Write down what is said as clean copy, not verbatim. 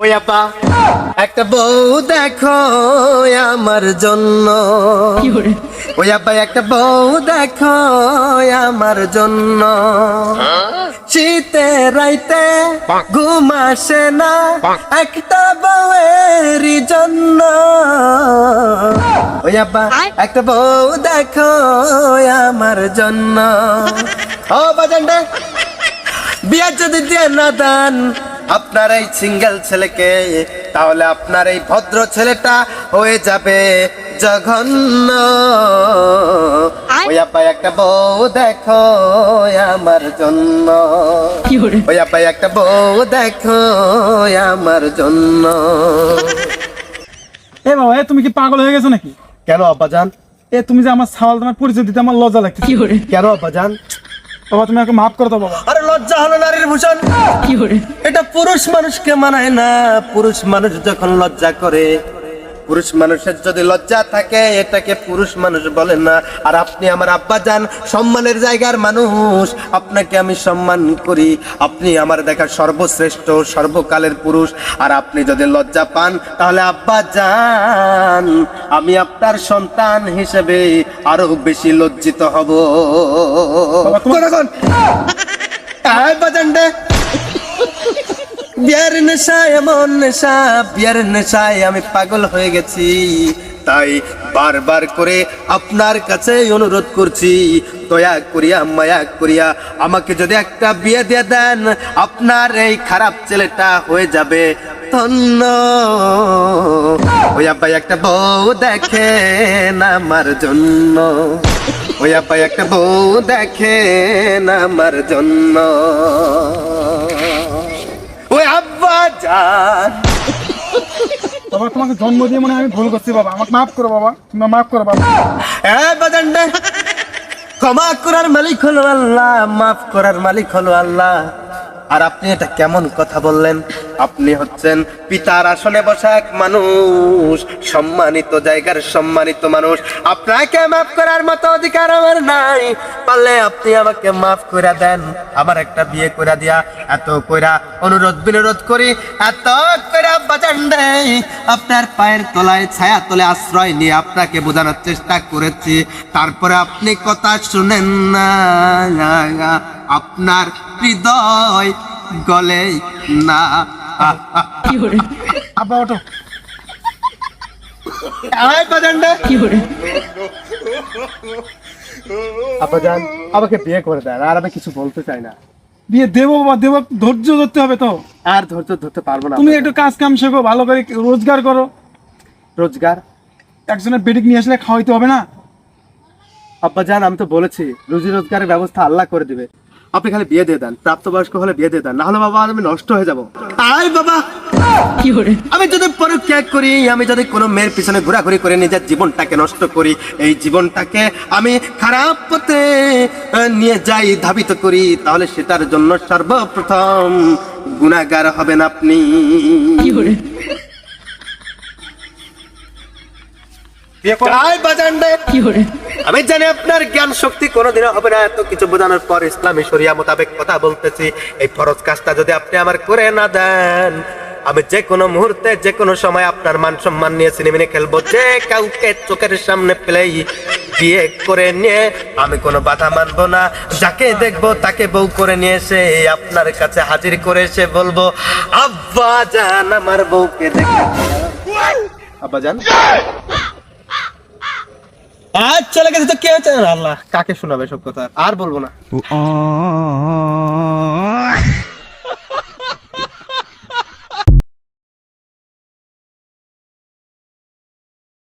ওই আপা একটা বউ দেখো আমার জন্য, ওই আপা একটা বউ দেখো আমার জন্য। শীতে রাইতে ঘুম আসে না একটা বউয়ের জন্য। ওই আপা একটা বউ দেখো আমার জন্য। ও বাজানটা বিয়া যদি দিয়ে না দেন আপনার এই সিঙ্গেল ছেলেকে, তাহলে আপনার এই ভদ্র ছেলেটা হয়ে যাবে জঘন্য। ওই আপা একটা বউ দেখো আমার জন্য, ওই আপা একটা বউ দেখো আমার জন্য। এ বাবা, তুমি কি পাগল হয়ে গেছো নাকি? কেন আব্বাজান? তুমি যে আমার সাওয়াল তোমার পরিচয় দিতে আমার লজ্জা লাগছে। কেন আব্বাজান? বাবা তুমি আমাকে মাফ করে দাও বাবা। আরে লজ্জা হলো নারীর ভূষণ, এটা পুরুষ মানুষকে মানায় না। পুরুষ মানুষ যখন লজ্জা করে, পুরুষ মানুষের যদি লজ্জা থাকে এটাকে পুরুষ মানুষ বলে না। আর আপনি আমার আব্বাজান, সম্মানের জায়গার মানুষ, আপনাকে আমি সম্মান করি। আপনি আমার দেখা সর্বশ্রেষ্ঠ সর্বকালের পুরুষ। আর আপনি যদি লজ্জা পান তাহলে আব্বাজান আমি আপনার সন্তান হিসেবে আরো বেশি লজ্জিত হব। বিয়ার নেশা এমন নেশা, বিয়ার নেশায় আমি পাগল হয়ে গেছি। তাই বারবার করে আপনার কাছে অনুরোধ করছি, দয়া করিয়া মায়া করিয়া আমাকে যদি একটা বিয়ে দিয়ে দেন, আপনার এই খারাপ ছেলেটা হয়ে যাবে ধন্য। ওই আব্বাই একটা বউ দেখেন আমার জন্য, ওই আব্বাই একটা বউ দেখেন আমার জন্য। ওই আব্বা জান, বাবা তোমাকে জন্ম দিয়ে মনে হয় আমি ভুল করছি বাবা, আমাকে মাফ করো বাবা, তুমি মাফ করো বাবা। বাজানটা ক্ষমা করার মালিক হলো আল্লাহ, মাফ করার মালিক হলো আল্লাহ। আর আপনি এটা কেমন কথা বললেন? আপনি হচ্ছেন পিতার আসনে বসা এক মানুষ, সম্মানিত জায়গার সম্মানিত মানুষ। আপনাকে মাফ করার মতো অধিকার আমার নাই। পারলে আপনি আমাকে মাফ করে দেন, আমার একটা বিয়ে করে দিয়া। এত কইরা অনুরোধ বিনোরোধ করি, এত কইরা বাজান দেই, আপনার পায়ের তলায় ছায়া তলে আশ্রয় নিয়ে আপনাকে বোঝানোর চেষ্টা করেছি। তারপরে আপনি কথা শুনেন না, আপনার হৃদয় গলে না। আব্বা ওঠো। আব্বাজান আমাকে বিয়ে করে দেন, আর আমি কিছু বলতে চাই না। বিয়ে দেবো বাবা দেবো, ধৈর্য ধরতে হবে তো। আর ধৈর্য ধরতে পারবো না। তুমি একটু কাজ কাম শেখো, ভালো করে রোজগার করো। রোজগার? একজনের বেডিক নিয়ে আসলে খাওয়াইতে হবে না? আব্বাজান আমি তো বলেছি রুজি রোজগারের ব্যবস্থা আল্লাহ করে দিবে। আপনি খালি বিয়ে দিয়ে দেন, প্রাপ্তবয়স্ক হলে বিয়ে দিয়ে দেন, না হলে বাবা আমি নষ্ট হয়ে যাবো। আয় বাবা, আমি যদি পরত্যাগ করি, আমি যদি কোনো মেয়ের পিছনে ঘোরাঘুরি করে নিজের জীবনটাকে নষ্ট করি, এই জীবনটাকে আমি খারাপ পথে নিয়ে যাই, ধাবিত করি, তাহলে সেটার জন্য সর্বপ্রথম গুনাহগার হবেন আপনি। আমি জানি আপনার জ্ঞান শক্তি কোনোদিনও হবে না। এত কিছু বোঝানোর পর ইসলামী শরিয়া মোতাবেক কথা বলতেছি, এই ফরজ কাজটা যদি আপনি আমার করে না দেন, আমি যে কোনো মুহূর্তে যে কোনো সময় আপনার মান সম্মান নিয়ে সিনেমিনে খেলবো। যে কাউকে চোখের সামনে পেলেই বিয়ে করে নিয়ে আমি কোনো বাধা মানবো না। যাকে দেখবো তাকে বউ করে নিয়ে এসে আপনার কাছে হাজির করে এসে বলবো, আব্বা জান আমার বউকে দেখে। আব্বা জান আজ চলে গেছে তো কে হচ্ছে? আল্লাহ কাকে শোনাবে সব কথা, আর বলবো না।